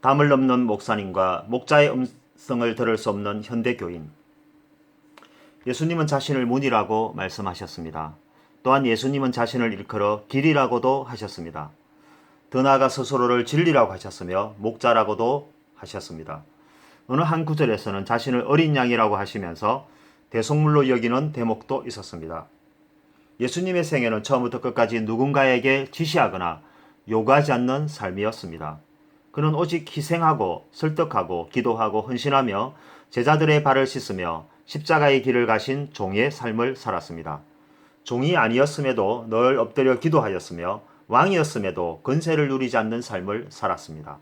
담을 넘는 목사님과 목자의 음성을 들을 수 없는 현대교인. 예수님은 자신을 문이라고 말씀하셨습니다. 또한 예수님은 자신을 일컬어 길이라고도 하셨습니다. 더 나아가 스스로를 진리라고 하셨으며 목자라고도 하셨습니다. 어느 한 구절에서는 자신을 어린 양이라고 하시면서 대속물로 여기는 대목도 있었습니다. 예수님의 생애는 처음부터 끝까지 누군가에게 지시하거나 요구하지 않는 삶이었습니다. 그는 오직 희생하고 설득하고 기도하고 헌신하며 제자들의 발을 씻으며 십자가의 길을 가신 종의 삶을 살았습니다. 종이 아니었음에도 늘 엎드려 기도하였으며 왕이었음에도 권세를 누리지 않는 삶을 살았습니다.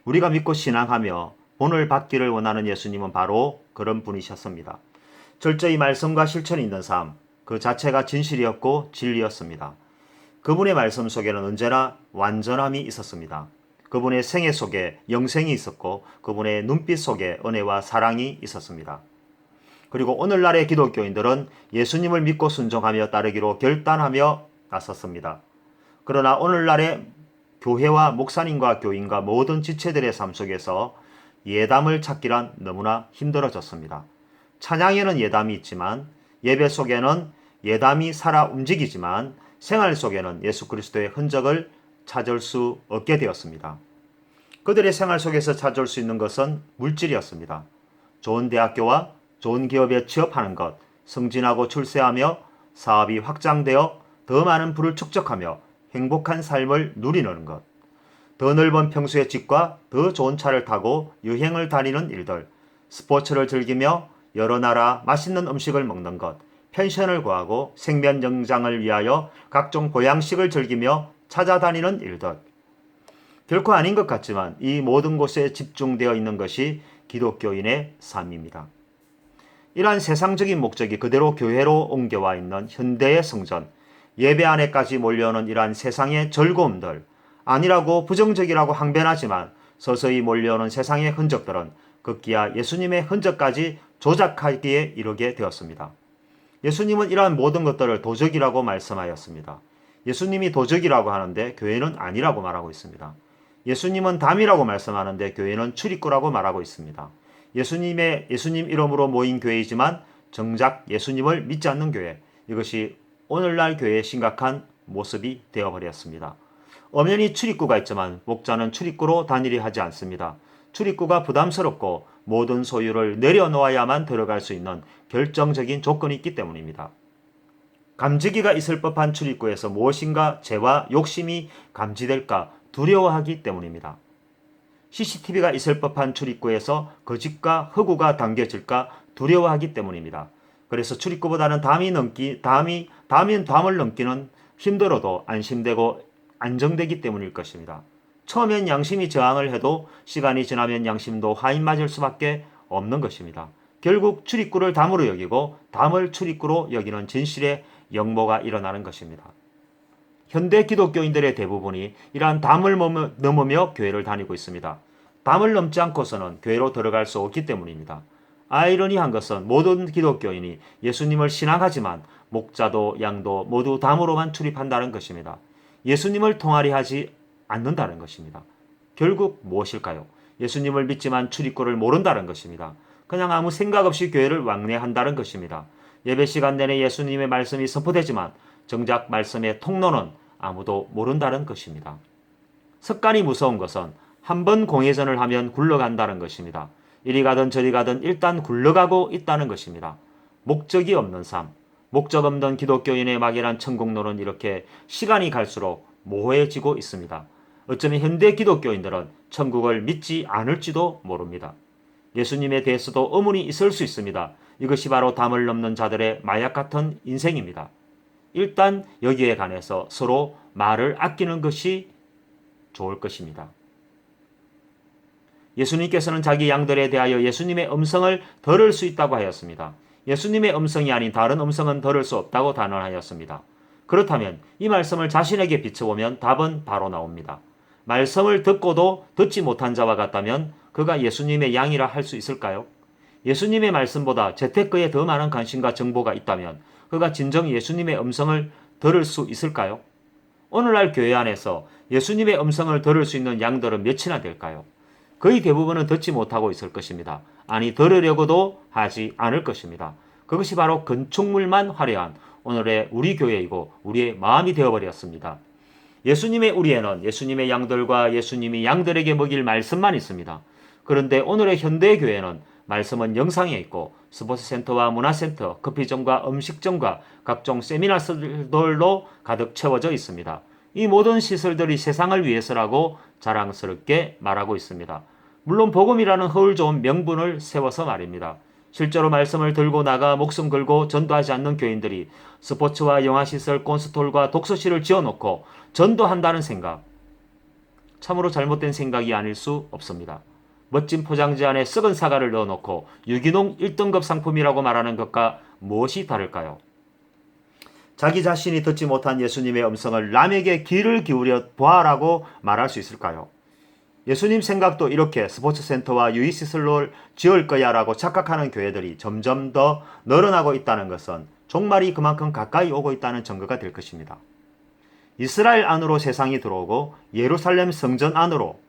우리가 믿고 신앙하며 본을 받기를 원하는 예수님은 바로 그런 분이셨습니다. 철저히 말씀과 실천이 있는 삶, 그 자체가 진실이었고 진리였습니다. 그분의 말씀 속에는 언제나 완전함이 있었습니다. 그분의 생애 속에 영생이 있었고 그분의 눈빛 속에 은혜와 사랑이 있었습니다. 그리고 오늘날의 기독교인들은 예수님을 믿고 순종하며 따르기로 결단하며 나섰습니다. 그러나 오늘날의 교회와 목사님과 교인과 모든 지체들의 삶 속에서 예담을 찾기란 너무나 힘들어졌습니다. 찬양에는 예담이 있지만 예배 속에는 예담이 살아 움직이지만 생활 속에는 예수 그리스도의 흔적을 찾을 수 없게 되었습니다. 그들의 생활 속에서 찾을 수 있는 것은 물질이었습니다. 좋은 대학교와 좋은 기업에 취업하는 것, 승진하고 출세하며 사업이 확장되어 더 많은 부를 축적하며 행복한 삶을 누리는 것, 더 넓은 평수의 집과 더 좋은 차를 타고 여행을 다니는 일들, 스포츠를 즐기며 여러 나라 맛있는 음식을 먹는 것, 펜션을 구하고 생면 영장을 위하여 각종 보양식을 즐기며 찾아다니는 일들. 결코 아닌 것 같지만 이 모든 곳에 집중되어 있는 것이 기독교인의 삶입니다. 이러한 세상적인 목적이 그대로 교회로 옮겨와 있는 현대의 성전, 예배 안에까지 몰려오는 이러한 세상의 즐거움들, 아니라고 부정적이라고 항변하지만 서서히 몰려오는 세상의 흔적들은 급기야 예수님의 흔적까지 조작하기에 이르게 되었습니다. 예수님은 이러한 모든 것들을 도적이라고 말씀하였습니다. 예수님이 도적이라고 하는데 교회는 아니라고 말하고 있습니다. 예수님은 담이라고 말씀하는데 교회는 출입구라고 말하고 있습니다. 예수님 이름으로 모인 교회이지만 정작 예수님을 믿지 않는 교회, 이것이 오늘날 교회의 심각한 모습이 되어버렸습니다. 엄연히 출입구가 있지만 목자는 출입구로 다니려 하지 않습니다. 출입구가 부담스럽고 모든 소유를 내려놓아야만 들어갈 수 있는 결정적인 조건이 있기 때문입니다. 감지기가 있을 법한 출입구에서 무엇인가 죄와 욕심이 감지될까 두려워하기 때문입니다. CCTV가 있을 법한 출입구에서 거짓과 허구가 담겨질까 두려워하기 때문입니다. 그래서 출입구보다는 담을 넘기는 힘들어도 안심되고 안정되기 때문일 것입니다. 처음엔 양심이 저항을 해도 시간이 지나면 양심도 화인 맞을 수밖에 없는 것입니다. 결국 출입구를 담으로 여기고 담을 출입구로 여기는 진실의 역모가 일어나는 것입니다. 현대 기독교인들의 대부분이 이러한 담을 넘으며 교회를 다니고 있습니다. 담을 넘지 않고서는 교회로 들어갈 수 없기 때문입니다. 아이러니한 것은 모든 기독교인이 예수님을 신앙하지만 목자도 양도 모두 담으로만 출입한다는 것입니다. 예수님을 통하리 하지 않는다는 것입니다. 결국 무엇일까요? 예수님을 믿지만 출입구를 모른다는 것입니다. 그냥 아무 생각 없이 교회를 왕래한다는 것입니다. 예배 시간 내내 예수님의 말씀이 선포되지만 정작 말씀의 통로는 아무도 모른다는 것입니다. 습관이 무서운 것은 한 번 공회전을 하면 굴러간다는 것입니다. 이리 가든 저리 가든 일단 굴러가고 있다는 것입니다. 목적이 없는 삶, 목적 없는 기독교인의 막연한 천국론은 이렇게 시간이 갈수록 모호해지고 있습니다. 어쩌면 현대 기독교인들은 천국을 믿지 않을지도 모릅니다. 예수님에 대해서도 의문이 있을 수 있습니다. 이것이 바로 담을 넘는 자들의 마약 같은 인생입니다. 일단 여기에 관해서 서로 말을 아끼는 것이 좋을 것입니다. 예수님께서는 자기 양들에 대하여 예수님의 음성을 들을 수 있다고 하였습니다. 예수님의 음성이 아닌 다른 음성은 들을 수 없다고 단언하였습니다. 그렇다면 이 말씀을 자신에게 비춰보면 답은 바로 나옵니다. 말씀을 듣고도 듣지 못한 자와 같다면 그가 예수님의 양이라 할 수 있을까요? 예수님의 말씀보다 재테크에 더 많은 관심과 정보가 있다면 그가 진정 예수님의 음성을 들을 수 있을까요? 오늘날 교회 안에서 예수님의 음성을 들을 수 있는 양들은 몇이나 될까요? 거의 대부분은 듣지 못하고 있을 것입니다. 아니 들으려고도 하지 않을 것입니다. 그것이 바로 건축물만 화려한 오늘의 우리 교회이고 우리의 마음이 되어버렸습니다. 예수님의 우리에는 예수님의 양들과 예수님이 양들에게 먹일 말씀만 있습니다. 그런데 오늘의 현대교회는 말씀은 영상에 있고 스포츠센터와 문화센터, 커피점과 음식점과 각종 세미나들로 가득 채워져 있습니다. 이 모든 시설들이 세상을 위해서라고 자랑스럽게 말하고 있습니다. 물론 복음이라는 허울 좋은 명분을 세워서 말입니다. 실제로 말씀을 들고 나가 목숨 걸고 전도하지 않는 교인들이 스포츠와 영화시설, 콘스톨과 독서실을 지어놓고 전도한다는 생각, 참으로 잘못된 생각이 아닐 수 없습니다. 멋진 포장지 안에 썩은 사과를 넣어놓고 유기농 1등급 상품이라고 말하는 것과 무엇이 다를까요? 자기 자신이 듣지 못한 예수님의 음성을 남에게 귀를 기울여 보아라고 말할 수 있을까요? 예수님 생각도 이렇게 스포츠센터와 유희시설을 지을 거야 라고 착각하는 교회들이 점점 더 늘어나고 있다는 것은 종말이 그만큼 가까이 오고 있다는 증거가 될 것입니다. 이스라엘 안으로 세상이 들어오고 예루살렘 성전 안으로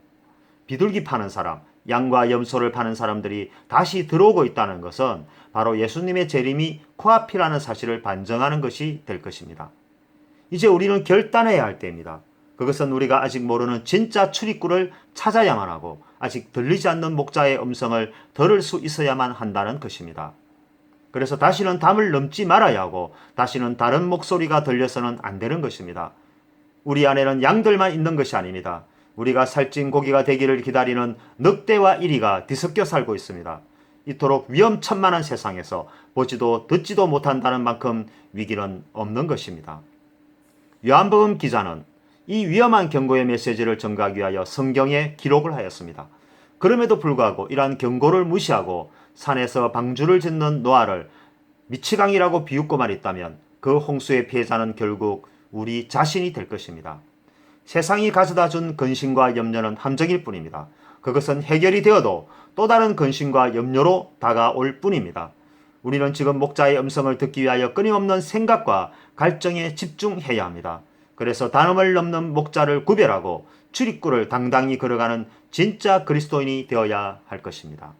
비둘기 파는 사람, 양과 염소를 파는 사람들이 다시 들어오고 있다는 것은 바로 예수님의 재림이 코앞이라는 사실을 반증하는 것이 될 것입니다. 이제 우리는 결단해야 할 때입니다. 그것은 우리가 아직 모르는 진짜 출입구를 찾아야만 하고 아직 들리지 않는 목자의 음성을 들을 수 있어야만 한다는 것입니다. 그래서 다시는 담을 넘지 말아야 하고 다시는 다른 목소리가 들려서는 안 되는 것입니다. 우리 안에는 양들만 있는 것이 아닙니다. 우리가 살찐 고기가 되기를 기다리는 늑대와 이리가 뒤섞여 살고 있습니다. 이토록 위험천만한 세상에서 보지도 듣지도 못한다는 만큼 위기는 없는 것입니다. 요한복음 기자는 이 위험한 경고의 메시지를 전가하기 위하여 성경에 기록을 하였습니다. 그럼에도 불구하고 이러한 경고를 무시하고 산에서 방주를 짓는 노아를 미치광이라고 비웃고만 있다면 그 홍수의 피해자는 결국 우리 자신이 될 것입니다. 세상이 가져다 준 근심과 염려는 함정일 뿐입니다. 그것은 해결이 되어도 또 다른 근심과 염려로 다가올 뿐입니다. 우리는 지금 목자의 음성을 듣기 위하여 끊임없는 생각과 갈증에 집중해야 합니다. 그래서 단음을 넘는 목자를 구별하고 출입구를 당당히 걸어가는 진짜 그리스도인이 되어야 할 것입니다.